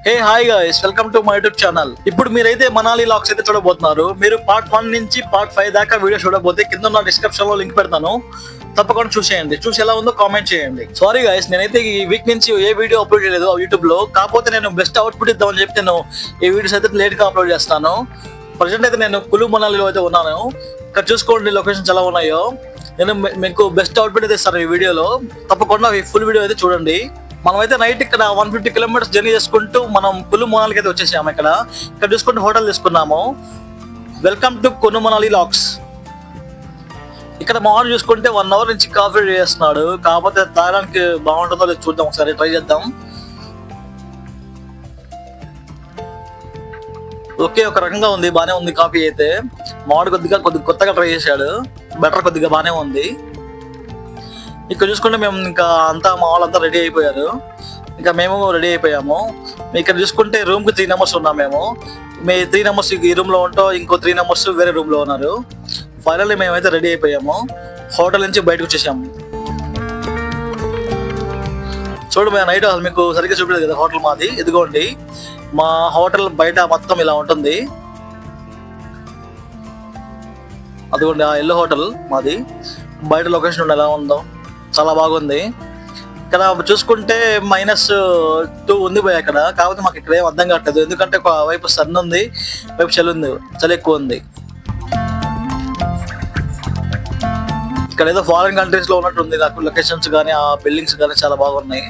Hey hi guys, welcome to my YouTube channel. ఇప్పుడు మీరైతే మనాలి లాక్స్ అయితే చూడబోతున్నారు. మీరు పార్ట్ 1 నుంచి పార్ట్ 5 దాకా వీడియో చూడబోతే కింద ఉన్న డిస్క్రిప్షన్ లో లింక్ పెడతాను, తప్పకుండా చూసేయండి. చూసి ఎలా ఉందో కామెంట్ చేయండి. సారీ గైస్, నేనైతే ఈ వీక్ నుంచి ఏ వీడియో అప్లోడ్ చేయలేదు యూట్యూబ్ లో. కాకపోతే నేను బెస్ట్ అవుట్పుట్ ఇద్దామని చెప్పి నేను ఈ వీడియోస్ అయితే లేట్ గా అప్లోడ్ చేస్తాను. ప్రజెంట్ అయితే నేను కులు మనాలిలో అయితే ఉన్నాను. ఇక్కడ చూసుకోండి లొకేషన్స్ ఎలా ఉన్నాయో. నేను మీకు బెస్ట్ అవుట్పుట్ అయితే ఇస్తాను ఈ వీడియోలో, తప్పకుండా ఈ ఫుల్ వీడియో అయితే చూడండి. మనమైతే నైట్ ఇక్కడ 150 కిలోమీటర్స్ జర్నీ చేసుకుంటూ మనం కులు మనాలికి అయితే వచ్చేసాము. ఇక్కడ చూసుకుంటూ హోటల్ తీసుకున్నాము. వెల్కమ్ టు కులు మనాలి లాక్స్. ఇక్కడ మామూలు చూసుకుంటే 1 అవర్ నుంచి కాఫీ రెడీ చేస్తున్నాడు. కాకపోతే తాగడానికి బాగుంటుందో లేదు చూద్దాం, ఒకసారి ట్రై చేద్దాం. ఓకే, ఒక రకంగా ఉంది, బానే ఉంది కాఫీ అయితే. మామిడి కొద్దిగా కొత్తగా ట్రై చేశాడు, బెటర్ కొద్దిగా బానే ఉంది. ఇక్కడ చూసుకుంటే మేము ఇంకా అంతా మా వాళ్ళంతా రెడీ అయిపోయారు, ఇంకా మేము రెడీ అయిపోయాము. ఇక్కడ చూసుకుంటే రూమ్ కి 3 నెంబర్స్ ఉన్నాం మేము. 3 నెంబర్స్ ఈ రూమ్ లో ఉంటాం, ఇంకో 3 నెంబర్స్ వేరే రూమ్ లో ఉన్నారు. ఫైనల్లీ మేమైతే రెడీ అయిపోయాము, హోటల్ నుంచి బయటకు వచ్చేసాము. చూడు మేము నైట్ మీకు సరిగ్గా చూపలేదు కదా హోటల్ మాది. ఇదిగోండి మా హోటల్ బయట మొత్తం ఇలా ఉంటుంది. అదిగోండి ఆ ఎల్లో హోటల్ మాది. బయట లొకేషన్ ఎలా ఉందో చాలా బాగుంది. ఇక్కడ చూసుకుంటే -2 ఉంది పోయి అక్కడ. కాకపోతే మాకు ఇక్కడ ఏం అర్థం కావట్లేదు, ఎందుకంటే ఒక వైపు సన్ ఉంది, వైపు చలి ఉంది, చలి ఎక్కువ ఉంది. ఇక్కడ ఏదో ఫారిన్ కంట్రీస్ లో ఉన్నట్టుంది నాకు. లొకేషన్స్ కానీ ఆ బిల్డింగ్స్ కానీ చాలా బాగున్నాయి.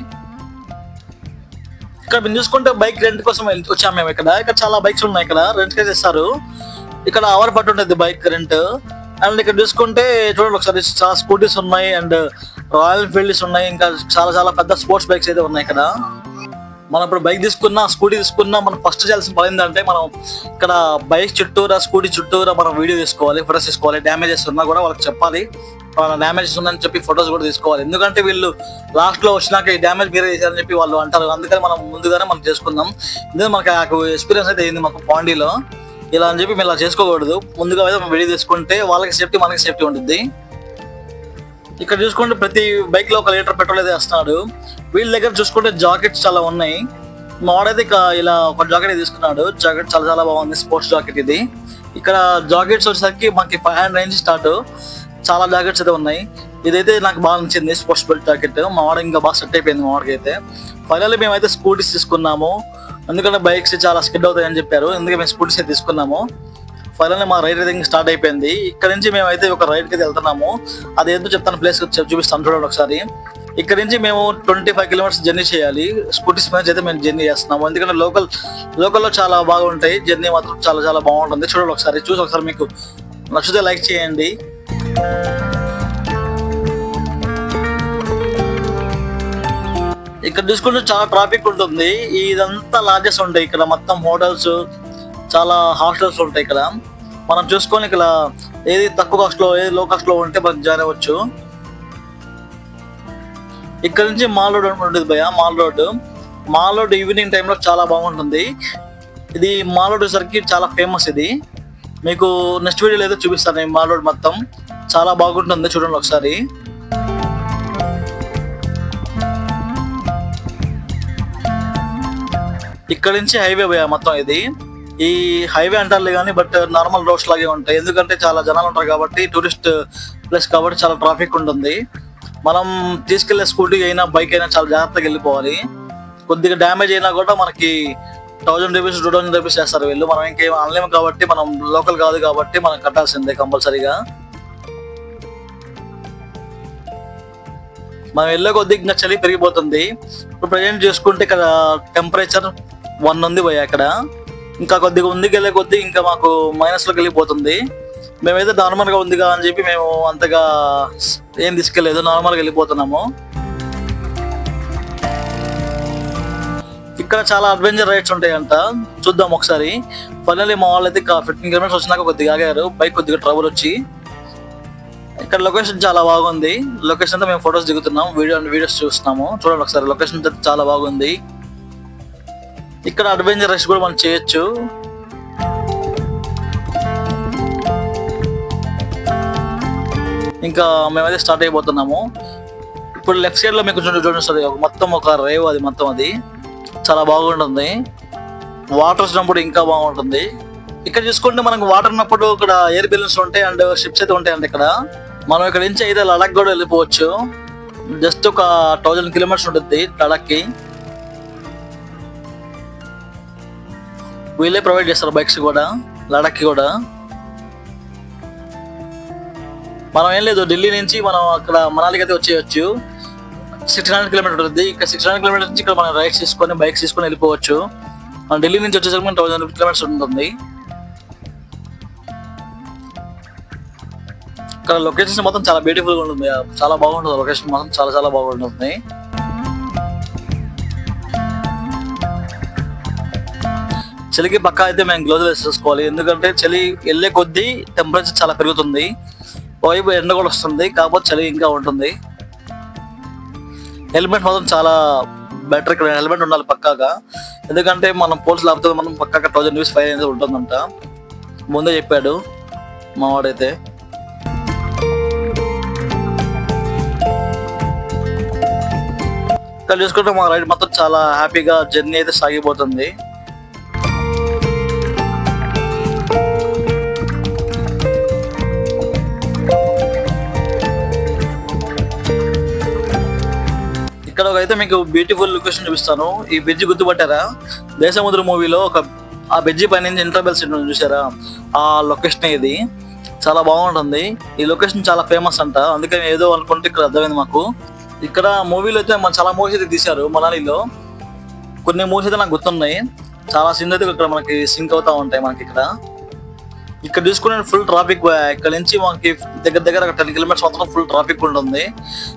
ఇక్కడ మేము చూసుకుంటే బైక్ రెంట్ కోసం వచ్చాము మేము. ఇక్కడ చాలా బైక్స్ ఉన్నాయి, ఇక్కడ రెంట్ కి ఇస్తారు. ఇక్కడ అవర్ పట్టు ఉంటుంది బైక్ రెంట్. అండ్ ఇక్కడ చూసుకుంటే చూడండి ఒకసారి, చాలా స్కూటీస్ ఉన్నాయి అండ్ రాయల్ ఎన్ఫీల్డ్స్ ఉన్నాయి, ఇంకా చాలా పెద్ద స్పోర్ట్స్ బైక్స్ అయితే ఉన్నాయి ఇక్కడ. మనం ఇప్పుడు బైక్ తీసుకున్నా, స్కూటీ తీసుకున్నా, మనం ఫస్ట్ చేయాల్సిన పని ఏంటంటే మనం ఇక్కడ బైక్ చుట్టూరా, స్కూటీ చుట్టూరా మనం వీడియో తీసుకోవాలి, ఫొటోస్ తీసుకోవాలి. డ్యామేజెస్ ఉన్నా కూడా వాళ్ళకి చెప్పాలి, డ్యామేజెస్ ఉందని చెప్పి ఫొటోస్ కూడా తీసుకోవాలి. ఎందుకంటే వీళ్ళు లాస్ట్ లో వచ్చినాక ఈ డ్యామేజ్ మీరే చేశారని చెప్పి వాళ్ళు అంటారు. అందుకని మనం ముందుగానే మనం చేసుకుందాం. ఎందుకంటే మనకు ఎక్స్పీరియన్స్ అయితే అయింది మాకు పాండీలో. ఇలా అని చెప్పి మేము ఇలా చేసుకోకూడదు, ముందుగా అయితే వీడియో తీసుకుంటే వాళ్ళకి సేఫ్టీ, మనకి సేఫ్టీ ఉంటుంది. ఇక్కడ చూసుకుంటే ప్రతి బైక్ లో 1 లీటర్ పెట్రోల్ అయితే వేస్తున్నాడు. వీళ్ళ దగ్గర చూసుకుంటే జాకెట్స్ చాలా ఉన్నాయి. మావాడైతే ఇలా ఒక జాకెట్ తీసుకున్నాడు. జాకెట్ చాలా బాగుంది, స్పోర్ట్స్ జాకెట్ ఇది. ఇక్కడ జాకెట్స్ వచ్చేసరికి మనకి 500 రేంజ్ స్టార్ట్. చాలా జాకెట్స్ అయితే ఉన్నాయి. ఇదైతే నాకు బాగా నచ్చింది, స్పోర్ట్స్ బెల్ట్ జాకెట్. మావాడ ఇంకా బాగా సెట్ అయిపోయింది మావాడికి అయితే. ఫైనల్లీ మేమైతే స్కూటీస్ తీసుకున్నాము, ఎందుకంటే బైక్స్ చాలా స్కిడ్ అవుతాయని చెప్పారు, ఎందుకంటే మేము స్కూటీస్ అయితే తీసుకున్నాము. ఫైనల్లీ మా రైడ్ అయితే స్టార్ట్ అయిపోయింది. ఇక్కడ నుంచి మేమైతే ఒక రైడ్ కి అయితే వెళ్తున్నాము. అది ఏదో చెప్తాను, ప్లేస్ చూపిస్తాను చూడండి ఒకసారి. ఇక్కడ నుంచి మేము 25 కిలోమీటర్స్ జర్నీ చేయాలి. స్కూటీస్ మీద అయితే మేము జర్నీ చేస్తున్నాము, ఎందుకంటే లోకల్లో చాలా బాగుంటాయి. జర్నీ మాత్రం చాలా బాగుంటుంది. చూడండి ఒకసారి, చూసి ఒకసారి మీకు నచ్చితే లైక్ చేయండి. ఇక్కడ చూసుకుంటే చాలా ట్రాఫిక్ ఉంటుంది. ఇదంతా లాడ్జెస్ ఉంటాయి ఇక్కడ, మొత్తం హోటల్స్, చాలా హాస్టల్స్ ఉంటాయి ఇక్కడ. మనం చూసుకొని ఇక్కడ ఏది తక్కువ కాస్ట్ లో, ఏది లో కాస్ట్ లో ఉంటే మనం జాయిన్ అవ్వచ్చు. ఇక్కడ నుంచి మాల్ రోడ్ ఉంటుంది భయ. మాల్ రోడ్ ఈవినింగ్ టైంలో చాలా బాగుంటుంది. ఇది మాల్ రోడ్ సరికి చాలా ఫేమస్. ఇది మీకు నెక్స్ట్ వీడియోలో ఏదో చూపిస్తాను. ఈ మాల్ రోడ్ మొత్తం చాలా బాగుంటుంది, చూడండి ఒకసారి. ఇక్కడ నుంచి హైవే భయ మొత్తం. ఇది ఈ హైవే అంటారులే కానీ బట్ నార్మల్ రోడ్స్ లాగే ఉంటాయి, ఎందుకంటే చాలా జనాలు ఉంటారు కాబట్టి, టూరిస్ట్ ప్లేస్ కాబట్టి చాలా ట్రాఫిక్ ఉంటుంది. మనం తీసుకెళ్లే స్కూటీ అయినా బైక్ అయినా చాలా జాగ్రత్తగా వెళ్ళిపోవాలి. కొద్దిగా డ్యామేజ్ అయినా కూడా మనకి 1000 రూపీస్ 2000 రూపీస్ చేస్తారు వీళ్ళు. మనం ఇంకేం అనలేము కాబట్టి, మనం లోకల్ కాదు కాబట్టి మనం కట్టాల్సిందే కంపల్సరీగా. మనం వెళ్ళే కొద్ది ఇంకా చలి పెరిగిపోతుంది. ఇప్పుడు ప్రజెంట్ చూసుకుంటే ఇక్కడ టెంపరేచర్ 1 ఉంది పోయా. ఇక్కడ ఇంకా కొద్దిగా ముందుకు వెళ్ళే కొద్ది ఇంకా మాకు మైనస్లోకి వెళ్ళిపోతుంది. మేమైతే నార్మల్గా ఉందిగా అని చెప్పి మేము అంతగా ఏం తీసుకెళ్ళలేదు, నార్మల్గా వెళ్ళిపోతున్నాము. ఇక్కడ చాలా అడ్వెంచర్ రైడ్స్ ఉంటాయంట, చూద్దాం ఒకసారి. ఫైనల్లీ మా వాళ్ళు అయితే 15 కిలోమీటర్స్ వచ్చినాక కొద్దిగా ఆగారు, బైక్ కొద్దిగా ట్రబుల్ వచ్చి. ఇక్కడ లొకేషన్ చాలా బాగుంది. లొకేషన్ అంతా మేము ఫొటోస్ దిగుతున్నాం, వీడియోస్ చూస్తున్నాము. చూడండి ఒకసారి, లొకేషన్ చాలా బాగుంది. ఇక్కడ అడ్వెంచర్ రైడ్స్ కూడా మనం చేయొచ్చు. ఇంకా మేమైతే స్టార్ట్ అయిపోతున్నాము. ఇప్పుడు లెఫ్ట్ సైడ్ లో మీకు చూడండి మొత్తం ఒక రేవ్, అది మొత్తం అది చాలా బాగుంటుంది. వాటర్ వచ్చినప్పుడు ఇంకా బాగుంటుంది. ఇక్కడ చూసుకుంటే మనకు వాటర్ ఉన్నప్పుడు ఇక్కడ ఎయిర్ బెలూన్స్ ఉంటాయి అండ్ షిప్స్ అయితే ఉంటాయండి. ఇక్కడ మనం ఇక్కడ నుంచి అయితే లడాక్ కూడా వెళ్ళిపోవచ్చు. జస్ట్ ఒక 1000 కిలోమీటర్స్ ఉంటుంది లడాక్కి. వీళ్ళే ప్రొవైడ్ చేస్తారు బైక్స్ కూడా లడాక్కి కూడా. మనం ఏం లేదు, ఢిల్లీ నుంచి మనం అక్కడ మనాలికి అయితే వచ్చేయచ్చు. 1600 కిలోమీటర్ ఉంటుంది. ఇక్కడ 1600 కిలోమీటర్ నుంచి ఇక్కడ మనం రైడ్స్ తీసుకొని బైక్స్ తీసుకొని వెళ్ళిపోవచ్చు. మన ఢిల్లీ నుంచి వచ్చేసరికి 1000 కిలోమీటర్స్ ఉంటుంది. ఇక్కడ లొకేషన్ మొత్తం చాలా బ్యూటిఫుల్ గా ఉంటుంది, చాలా బాగుంటుంది. లొకేషన్ మాత్రం చాలా చాలా బాగుంటుంది. చలికి పక్కా అయితే మేము గ్లోజులు వేసేసుకోవాలి, ఎందుకంటే చలి వెళ్ళే కొద్దీ టెంపరేచర్ చాలా పెరుగుతుంది. వైపు ఎండ కూడా వస్తుంది, కాకపోతే చలి ఇంకా ఉంటుంది. హెల్మెట్ మాత్రం చాలా బెటర్. ఇక్కడ హెల్మెట్ ఉండాలి పక్కాగా, ఎందుకంటే మనం పోలీసులు ఆపుతుంది మనం పక్కాగా 1000 రూపీస్ ఫైన్ అనేది ఉంటుందంట. ముందే చెప్పాడు మా వాడైతే. ఇక్కడ చూసుకుంటే మా రైడ్ మొత్తం చాలా హ్యాపీగా జర్నీ అయితే సాగిపోతుంది. ఇక్కడ అయితే మీకు బ్యూటిఫుల్ లొకేషన్ చూపిస్తాను. ఈ బ్రిడ్జి గుర్తుపట్టారా? దేశముద్ర మూవీలో ఆ బ్రిడ్జి పై నుంచి ఇంటర్బెల్స్ చూసారా? ఆ లొకేషన్ ఇది చాలా బాగుంటుంది. ఈ లొకేషన్ చాలా ఫేమస్ అంట, అందుకని ఏదో అనుకుంటే ఇక్కడ అర్థమైంది మాకు. ఇక్కడ మూవీలో అయితే మన చాలా మూవీస్ అయితే తీశారు మనాలిలో. కొన్ని మూవీస్ అయితే నాకు గుర్తున్నాయి. చాలా సీన్స్ అయితే ఇక్కడ మనకి సింక్ అవుతా ఉంటాయి మనకి. ఇక్కడ చూసుకునే ఫుల్ ట్రాఫిక్. ఇక్కడ నుంచి మనకి దగ్గర దగ్గర 10 కిలోమీటర్స్ మాత్రం ఫుల్ ట్రాఫిక్ ఉంటుంది.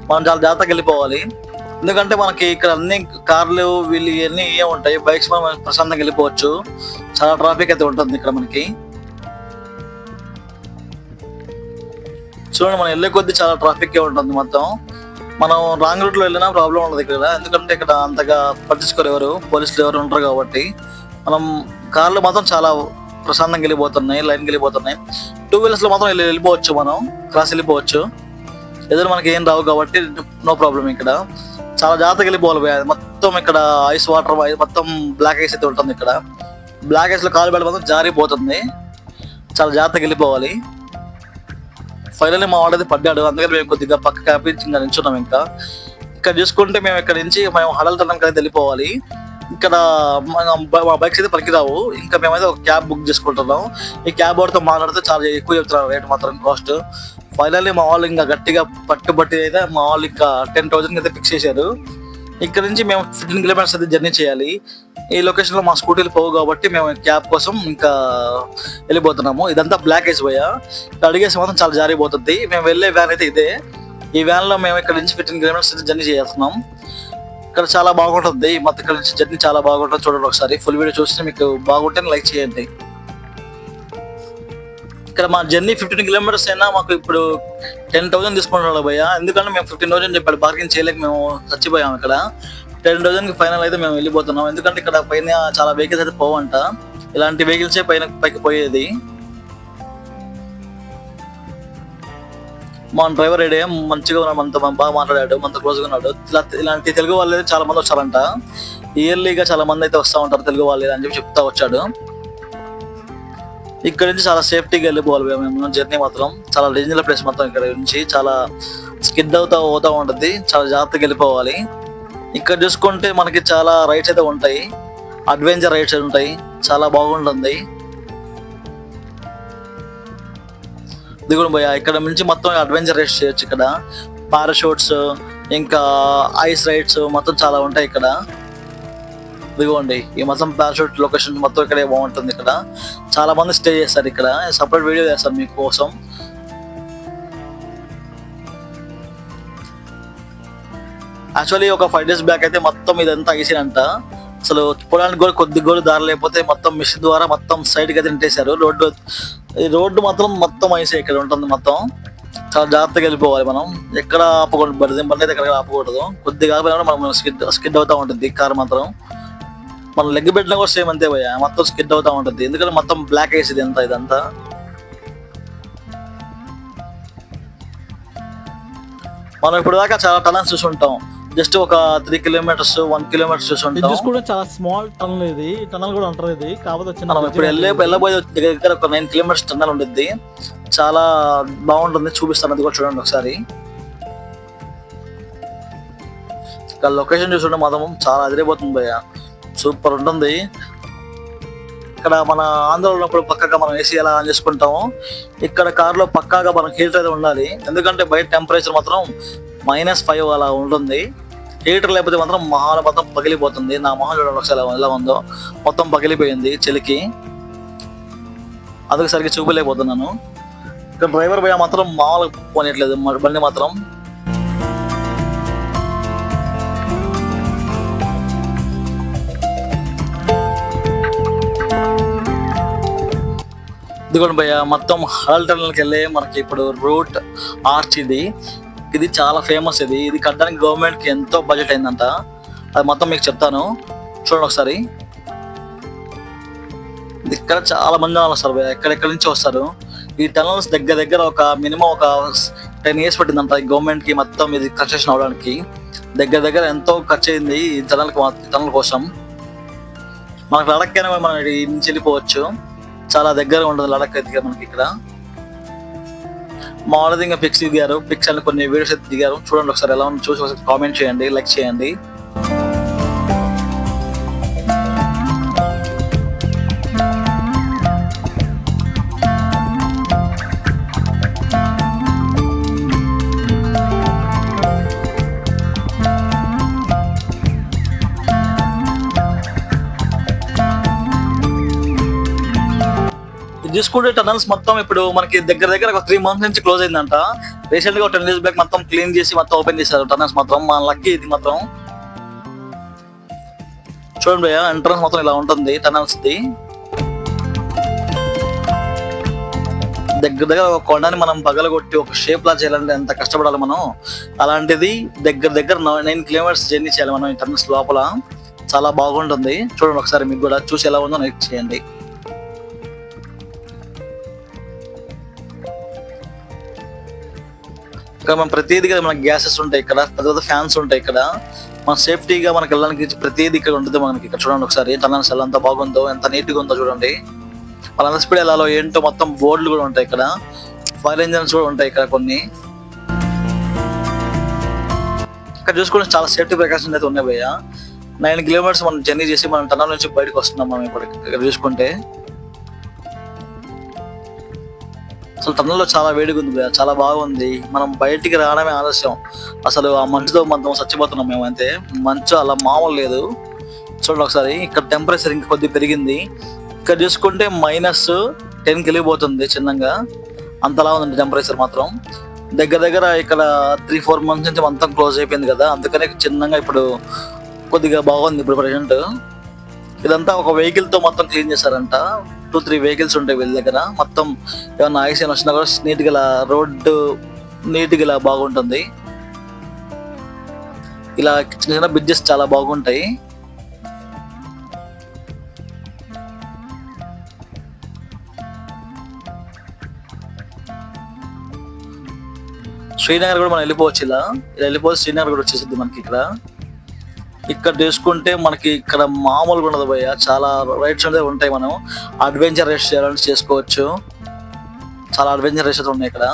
మనం చాలా జాగ్రత్తగా వెళ్ళిపోవాలి, ఎందుకంటే మనకి ఇక్కడ అన్ని కార్లు వీళ్ళు ఇవన్నీ ఏ ఉంటాయి. బైక్స్ మనం ప్రశాంతంగా వెళ్ళిపోవచ్చు. చాలా ట్రాఫిక్ అయితే ఉంటుంది ఇక్కడ మనకి. చూడండి, మనం వెళ్ళే కొద్దీ చాలా ట్రాఫిక్ ఉంటుంది మొత్తం. మనం రాంగ్ రూట్ లో వెళ్ళినా ప్రాబ్లం ఉండదు ఇక్కడ, ఎందుకంటే ఇక్కడ అంతగా పట్టించుకోరు ఎవరు, పోలీసులు ఎవరు ఉంటారు కాబట్టి. మనం కార్లు మాత్రం చాలా ప్రశాంతంగా వెళ్ళిపోతున్నాయి, లైన్కి వెళ్ళిపోతున్నాయి. 2 వీలర్స్ లో మాత్రం వెళ్ళిపోవచ్చు, మనం క్రాస్ వెళ్ళిపోవచ్చు. ఎదురు మనకి ఏం రావు కాబట్టి నో ప్రాబ్లం. ఇక్కడ చాలా జాగ్రత్తగా వెళ్ళిపోవాలి. మొత్తం ఇక్కడ ఐస్ వాటర్ మొత్తం బ్లాక్ ఐస్ అయితే ఉంటుంది. ఇక్కడ బ్లాక్ ఐస్ లో కాలు బెడ మాత్రం జారిపోతుంది, చాలా జాగ్రత్తగా వెళ్ళిపోవాలి. ఫైనల్లీ మా వాడైతే పడ్డాడు, అందుకని మేము కొద్దిగా పక్క కాపించి ఇంకా నిల్చున్నాం. ఇంకా ఇక్కడ చూసుకుంటే మేము ఇక్కడ నుంచి మేము హడల్ టర్నకి అయితే వెళ్ళిపోవాలి. ఇక్కడ మా బైక్స్ అయితే పనికిరావు. ఇంకా మేమైతే ఒక క్యాబ్ బుక్ చేసుకుంటున్నాం. ఈ క్యాబ్ వాడితో మాట్లాడితే చాలా ఎక్కువ చెప్తున్నారు రేట్ మాత్రం, కాస్ట్. ఫైనల్లీ మా వాళ్ళు ఇంకా గట్టిగా పట్టుబట్టి అయితే మా వాళ్ళు ఇంకా 10,000 అయితే ఫిక్స్ చేశారు. ఇక్కడ నుంచి మేము 15 కిలోమీటర్స్ అయితే జర్నీ చేయాలి. ఈ లొకేషన్ లో మా స్కూటీలు పోవు కాబట్టి మేము క్యాబ్ కోసం ఇంకా వెళ్ళిపోతున్నాము. ఇదంతా బ్లాక్ ఐస్ పోయా, అడిగేసి మాత్రం చాలా జారిపోతుంది. మేము వెళ్ళే వ్యాన్ అయితే ఇదే. ఈ వ్యాన్ లో మేము ఇక్కడ నుంచి 15 కిలోమీటర్స్ అయితే జర్నీ చేస్తున్నాం. ఇక్కడ చాలా బాగుంటుంది మొత్తం. ఇక్కడ నుంచి జర్నీ చాలా బాగుంటుంది. చూడండి ఒకసారి ఫుల్ వీడియో చూస్తే మీకు బాగుంటే లైక్ చేయండి. ఇక్కడ మా జర్నీ 15 కిలోమీటర్స్ అయినా మాకు ఇప్పుడు 10,000 తీసుకుంటున్నాడు భయ్య, ఎందుకంటే మేము 15,000 చెప్పాడు. బార్గెన్ చేయలేక మేము చచ్చిపోయాం. ఇక్కడ 10,000కి ఫైనల్ అయితే మేము వెళ్ళిపోతున్నాం, ఎందుకంటే ఇక్కడ పైన చాలా వెహికల్స్ అయితే పోవంట. ఇలాంటి వెహికల్సే పైకి పోయేది. మా డ్రైవర్ ఐడియా మంచిగా ఉన్నాడు, మనతో బాగా మాట్లాడాడు, మనతో క్లోజ్గా ఉన్నాడు. ఇలాంటి తెలుగు వాళ్ళు అయితే చాలా మంది వచ్చారంట. ఇయర్లీగా చాలా మంది అయితే వస్తూ ఉంటారు తెలుగు వాళ్ళు అని చెప్పి చెప్తా వచ్చాడు. ఇక్కడ నుంచి చాలా సేఫ్టీగా వెళ్ళిపోవాలి మేము. జర్నీ మాత్రం చాలా డేంజర్ ప్లేస్ మొత్తం. ఇక్కడ నుంచి చాలా స్కిడ్ అవుతా పోతా ఉంటుంది, చాలా జాగ్రత్తగా వెళ్ళిపోవాలి. ఇక్కడ చూసుకుంటే మనకి చాలా రైడ్స్ అయితే ఉంటాయి, అడ్వెంచర్ రైడ్స్ ఉంటాయి, చాలా బాగుంటుంది. దిగుడు పోయా ఇక్కడ నుంచి మొత్తం అడ్వెంచర్ రైడ్స్ చేయొచ్చు. ఇక్కడ పారాషూట్స్ ఇంకా ఐస్ రైడ్స్ మొత్తం చాలా ఉంటాయి ఇక్కడ. ఇదిగోండి ఈ మొత్తం పారాషూట్ లొకేషన్ మొత్తం ఇక్కడే బాగుంటుంది. ఇక్కడ చాలా మంది స్టే చేస్తారు. ఇక్కడ సపరేట్ వీడియో చేస్తారు మీకోసం. యాక్చువల్లీ ఒక 5 days బ్యాక్ అయితే మొత్తం ఇదంతా ఐసేనంట. అసలు పొలానికి కూడా కొద్దిగా కూడా దారి లేకపోతే మొత్తం మిషన్ ద్వారా మొత్తం సైడ్కి అయితే నింటేశారు. రోడ్డు మాత్రం మొత్తం ఐసే ఇక్కడ ఉంటుంది మొత్తం. చాలా జాగ్రత్తగా వెళ్ళిపోవాలి మనం, ఎక్కడ ఆపకూడదు. బండి అయితే ఎక్కడ ఆపకూడదు. కొద్దిగా ఆపినా మనం స్కిడ్ అవుతా ఉంటుంది కార్ మాత్రం. మనం లెగ్ పెట్టినా కూడా సేమ్ అంతే పోయా, మొత్తం స్కిడ్ అవుతా ఉంటుంది, ఎందుకంటే మొత్తం బ్లాక్ వేసేది ఇదంతా. మనం ఇప్పుడు దాకా చాలా టనల్స్ చూసి ఉంటాం. జస్ట్ ఒక 3 కిలోమీటర్స్ 1 కిలోమీటర్స్ చూసి ఇది ఉంటాం. చూసుకుంటే చాలా స్మాల్ టనల్, ఇది టనల్ కూడా అంటారు. ఇది కాకపోతే చిన్న మనం ఇప్పుడు వెళ్ళబోయే దగ్గర ఒక 9 కిలోమీటర్స్ టన్నల్ ఉండిద్ది. చాలా బాగుంటుంది, చూపిస్తాను. అది కూడా చూడండి ఒకసారి. ఇక్కడ లొకేషన్ చూస్తుంటే మాత్రం చాలా అదిరిపోతుంది భయ్య, సూపర్ ఉంటుంది. ఇక్కడ మన ఆంధ్రలో ఉన్నప్పుడు పక్కాగా మనం ఏసీ ఎలా ఆన్ చేసుకుంటామో, ఇక్కడ కార్లో పక్కాగా మనం హీటర్ అయితే ఉండాలి. ఎందుకంటే బయట టెంపరేచర్ మాత్రం -5 అలా ఉంటుంది. హీటర్ లేకపోతే మాత్రం మొహాలు మొత్తం పగిలిపోతుంది. నా మొహం చూడండి ఒకసారి ఎలా ఉందో, మొత్తం పగిలిపోయింది చలికి. అందుకు సరిగ్గా చూపలేకపోతున్నాను. ఇక్కడ డ్రైవర్ భయ్య మాత్రం మామూలుగా పోనట్లేదు బండి మాత్రం. ఇదిగోండి భయ్య, మొత్తం హాల్ టనల్కి వెళ్ళి మనకి ఇప్పుడు రూట్ ఆర్చ్ ఇది చాలా ఫేమస్. ఇది కట్టడానికి గవర్నమెంట్ కి ఎంతో బడ్జెట్ అయిందంట. అది మొత్తం మీకు చెప్తాను, చూడండి ఒకసారి. ఇక్కడ చాలా మంది వస్తారు భయ్య, ఎక్కడెక్కడి నుంచి వస్తారు. ఈ టనల్స్ దగ్గర ఒక మినిమం ఒక 10 years పట్టిందంట ఈ గవర్నమెంట్ కి మొత్తం ఇది కన్స్ట్రక్షన్ అవడానికి. దగ్గర ఎంతో ఖర్చు అయింది ఈ టనల్ కోసం. మనకు లడక్ అయినా మనం ఈ నుంచి వెళ్ళిపోవచ్చు, చాలా దగ్గర ఉంటుంది లడక్ అయితే మనకి. ఇక్కడ మా వాళ్ళది ఇంకా పిక్స్ దిగారు, పిక్స్ అని కొన్ని వీడియోస్ అయితే దిగారు. చూడండి ఒకసారి ఎలా ఉంది, చూసి ఒకసారి కామెంట్ చేయండి, లైక్ చేయండి. చూసుకుంటే టనల్స్ మొత్తం ఇప్పుడు మనకి దగ్గర ఒక 3 months నుంచి క్లోజ్ అయిందంట. రీసెంట్ గా 10 days బ్యాక్ మొత్తం క్లీన్ చేసి మొత్తం ఓపెన్ చేశారు టనల్స్ మొత్తం. మన లక్కీ ఇది మాత్రం. చూడండి భయ్య, ఎంట్రన్స్ మొత్తం ఇలా ఉంటుంది టనల్స్ ది. దగ్గర ఒక కొండని మనం పగలగొట్టి ఒక షేప్ లా చేయాలంటే ఎంత కష్టపడాలి మనం. అలాంటిది దగ్గర 9 kilometers జర్నీ చేయాలి మనం ఈ టనల్స్ లోపల. చాలా బాగుంటుంది, చూడండి ఒకసారి. మీకు కూడా చూసి ఎలా ఉందో లైక్ చేయండి. ఇక్కడ మనం ప్రతిదీ మనకి గ్యాసెస్ ఉంటాయి, ఇక్కడ పెద్ద ఫ్యాన్స్ ఉంటాయి. ఇక్కడ మన సేఫ్టీగా మనకి వెళ్ళడానికి ప్రతిదీ ఇక్కడ ఉంటుంది మనకి. ఇక్కడ చూడండి ఒకసారి టనల్స్ ఎలా ఎంత బాగుందో, ఎంత నీట్ గా ఉందో చూడండి. మన స్పీడ్ ఎలా ఏంటో మొత్తం బోర్డులు కూడా ఉంటాయి ఇక్కడ. ఫైర్ ఇంజన్స్ కూడా ఉంటాయి ఇక్కడ కొన్ని. ఇక్కడ చూసుకుంటే చాలా సేఫ్టీ ప్రికాషన్స్ అయితే ఉన్నాయి భయ్య. 9 kilometers మనం జర్నీ చేసి మనం టనల్ నుంచి బయటకు వస్తున్నాం మనం ఇప్పుడు. ఇక్కడ చూసుకుంటే అసలు టనల్లో చాలా వేడిగా ఉంది భయ్య, చాలా బాగుంది. మనం బయటికి రావడమే ఆలస్యం. అసలు ఆ మంచుతో మనం చచ్చిపోతున్నాం మేము. అంతే, మంచు అలా మామూలు లేదు. చూడండి ఒకసారి, ఇక్కడ టెంపరేచర్ ఇంకా కొద్దిగా పెరిగింది. ఇక్కడ చూసుకుంటే -10కి వెళ్ళిపోతుంది చిన్నగా, అంతలా ఉంది టెంపరేచర్ మాత్రం. దగ్గర ఇక్కడ 3-4 months నుంచి మొత్తం క్లోజ్ అయిపోయింది కదా, అందుకనే చిన్నగా ఇప్పుడు కొద్దిగా బాగుంది ఇప్పుడు ప్రజెంట్. ఇదంతా ఒక వెహికల్ తో మొత్తం క్లీన్ చేశారంట. 2-3 vehicles ఉంటాయి వీళ్ళ దగ్గర. మొత్తం ఏమన్నా యాక్సిడెంట్ వచ్చినా కూడా నీట్గా రోడ్డు నీట్గా ఇలా బాగుంటుంది. ఇలా చిన్న బ్రిడ్జెస్ చాలా బాగుంటాయి. శ్రీనగర్ కూడా మనం వెళ్ళిపోవచ్చు. ఇలా వెళ్ళిపోతే శ్రీనగర్ కూడా వచ్చేసింది మనకి. ఇక్కడ చూసుకుంటే మనకి ఇక్కడ మామూలుగా ఉండదు భయ్య, చాలా రైడ్స్ అనేది ఉంటాయి. మనం అడ్వెంచర్ రైడ్స్ చేయాలంటే చేసుకోవచ్చు. చాలా అడ్వెంచర్ రైడ్స్ ఉన్నాయి ఇక్కడ.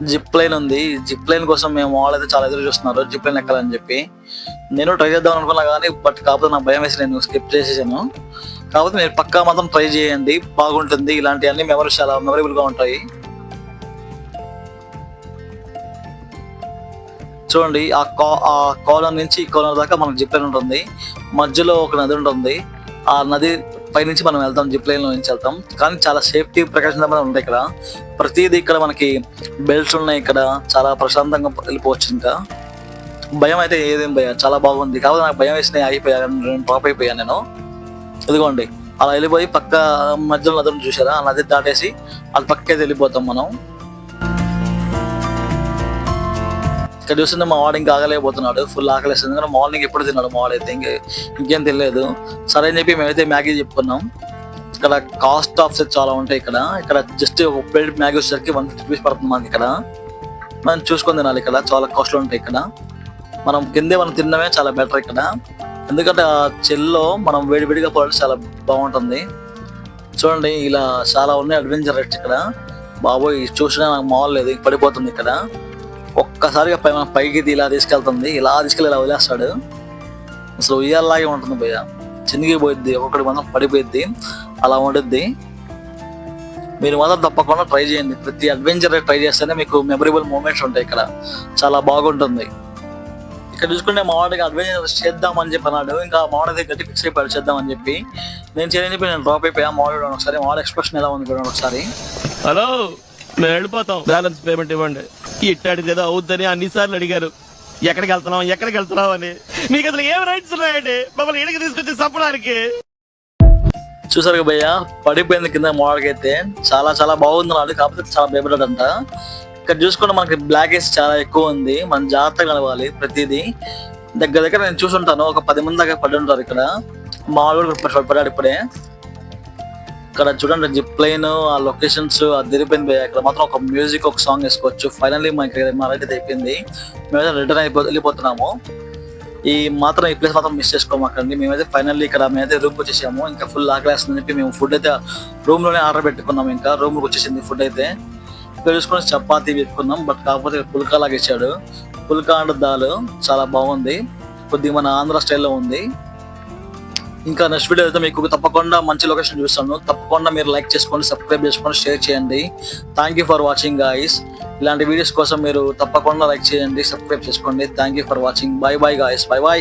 జిప్ లైన్ ఉంది, జిప్ లైన్ కోసం మేము వాళ్ళైతే చాలా ఎదురు చూస్తున్నారు జిప్ లైన్ ఎక్కాలని చెప్పి. నేను ట్రై చేద్దాం అనుకున్నా కానీ కాకపోతే నాకు భయం వేసి నేను స్కిప్ చేసేసాను. కాకపోతే మీరు పక్కా మాత్రం ట్రై చేయండి, బాగుంటుంది. ఇలాంటి అన్ని మెమరీస్ చాలా మెమరబుల్ గా ఉంటాయి. చూడండి, ఆ కోలం నుంచి ఈ కోలం దాకా మనకు జిప్ లైన్ ఉంటుంది. మధ్యలో ఒక నది ఉంటుంది. ఆ నది పైనుంచి మనం వెళ్తాం, జిప్ లైన్ లో నుంచి వెళ్తాం. కానీ చాలా సేఫ్టీ ప్రికాషన్స్ ఉంటాయి ఇక్కడ. ప్రతిదీ ఇక్కడ మనకి బెల్ట్స్ ఉన్నాయి. ఇక్కడ చాలా ప్రశాంతంగా వెళ్ళిపోవచ్చు. ఇంకా భయం అయితే ఏదేం భయ, చాలా బాగుంది. కాకపోతే నాకు భయం వేసి ఆగిపోయాను, డ్రాప్ అయిపోయాను నేను. ఇదిగోండి, అలా వెళ్ళిపోయి పక్క మధ్యలో నదులను చూసారా, ఆ నది దాటేసి అది పక్కకి వెళ్ళిపోతాం మనం. ఇక్కడ చూస్తుంటే మా వాడు ఇంకా ఆగలేకపోతున్నాడు, ఫుల్ ఆకలేస్తుంది. కానీ మార్నింగ్ ఎప్పుడు తిన్నాడు మా వాడైతే, ఇంకేం తెలియదు. సరే అని చెప్పి మేమైతే మ్యాగీ చెప్పుకున్నాం. ఇక్కడ కాస్ట్ ఆఫ్ చాలా ఉంటాయి. ఇక్కడ జస్ట్ ఒక ప్లేట్ మ్యాగీ వచ్చేసరికి 150 rupees పడుతుంది మనకి. ఇక్కడ మనం చూసుకొని తినాలి. ఇక్కడ చాలా కాస్ట్లు ఉంటాయి. ఇక్కడ మనం కిందే మనం తినడమే చాలా బెటర్ ఇక్కడ, ఎందుకంటే ఆ చెల్లో మనం వేడివేడిగా పోవడం చాలా బాగుంటుంది. చూడండి ఇలా చాలా ఉన్నాయి అడ్వెంచర్ రైడ్స్ ఇక్కడ. బాబోయ్ చూసినా నాకు మామూలు లేదు, పడిపోతుంది ఇక్కడ. ఒక్కసారిగా పైకి ఇలా తీసుకెళ్తుంది, ఇలా తీసుకెళ్ళి ఇలా వదిలేస్తాడు. అసలు ఉయ్యాలలాగే ఉంటుంది భయ్య, చినిగి పోయిద్ది, ఒక్కొక్కటి మనం పడిపోయిద్ది, అలా ఉంటుంది. మీరు మాత్రం తప్పకుండా ట్రై చేయండి. ప్రతి అడ్వెంచర్ రైడ్ ట్రై చేస్తేనే మీకు మెమరబుల్ మూమెంట్స్ ఉంటాయి ఇక్కడ, చాలా బాగుంటుంది. ఇక్కడ చూసుకుంటే మావాడికి అడ్వెంచర్ చేద్దామని చెప్పి అన్నాడు, ఇంకా మావాడి గట్టి ఫిక్స్ అయిపోయాడు చేద్దామని చెప్పి. నేను చేయని చెప్పి నేను డ్రాప్ అయిపోయా. మావాడు ఒకసారి మావాడి ఎక్స్ప్రెషన్ ఎలా ఉంది ఒకసారి. హలో, మేము వెళ్ళిపోతాం, బ్యాలెన్స్ పేమెంట్ ఇవ్వండి. ఇట్టాడిది ఏదో అవుద్దని అన్నిసార్లు అడిగారు, ఎక్కడికి వెళ్తున్నాం అని. మీకు అసలు ఏం రైట్స్ ఉన్నాయండి మమ్మల్ని ఇడికి తీసుకొచ్చి చంపడానికి? చూసారు భయ్య, పడిపోయింది కింద మావాడికి అయితే. చాలా చాలా బాగుంది నాడు, కాకపోతే చాలా భయపడ్డాడంట. ఇక్కడ చూసుకుంటే మనకి బ్లాక్ ఏస్ చాలా ఎక్కువ ఉంది, మనం జాగ్రత్తగా కలవాలి ప్రతిదీ. దగ్గర నేను చూసుంటాను, ఒక 10 మంది దాకా పడి ఉంటారు ఇక్కడ. మావాడు కూడా పడ్డాడు ఇప్పుడే. ఇక్కడ చూడండి జిప్ లైన్, ఆ లొకేషన్స్ అది తిరిగిపోయింది. ఇక్కడ మాత్రం ఒక మ్యూజిక్, ఒక సాంగ్ వేసుకోవచ్చు. ఫైనల్లీ మా రైట్ అయితే అయిపోయింది, మేమైతే రిటర్న్ వెళ్ళిపోతున్నాము. ఈ ప్లేస్ మాత్రం మిస్ చేసుకోమాకండి. మేమైతే ఫైనల్లీ ఇక్కడ మేమైతే రూమ్కి వచ్చేసాము. ఇంకా ఫుల్ ఆకలేస్తుందని చెప్పి మేము ఫుడ్ అయితే రూమ్ లోనే ఆర్డర్ పెట్టుకున్నాము. ఇంకా రూమ్కి వచ్చేసింది ఫుడ్ అయితే. ఇక్కడ చూసుకొని చపాతీ పెట్టుకున్నాం, బట్ కాకపోతే పుల్కా లాగా ఇచ్చాడు. పుల్కా అండ్ దాల్ చాలా బాగుంది, కొద్దిగా మన ఆంధ్ర స్టైల్లో ఉంది. ఇంకా నెక్స్ట్ వీడియో అయితే మీకు తప్పకుండా మంచి లొకేషన్ చూస్తాను. తప్పకుండా మీరు లైక్ చేసుకోండి, సబ్స్క్రైబ్ చేసుకోండి, షేర్ చేయండి. Thank you for watching guys. ఇలాంటి వీడియోస్ కోసం మీరు తప్పకుండా లైక్ చేయండి, సబ్స్క్రైబ్ చేసుకోండి. Thank you for watching. By by guys, by by.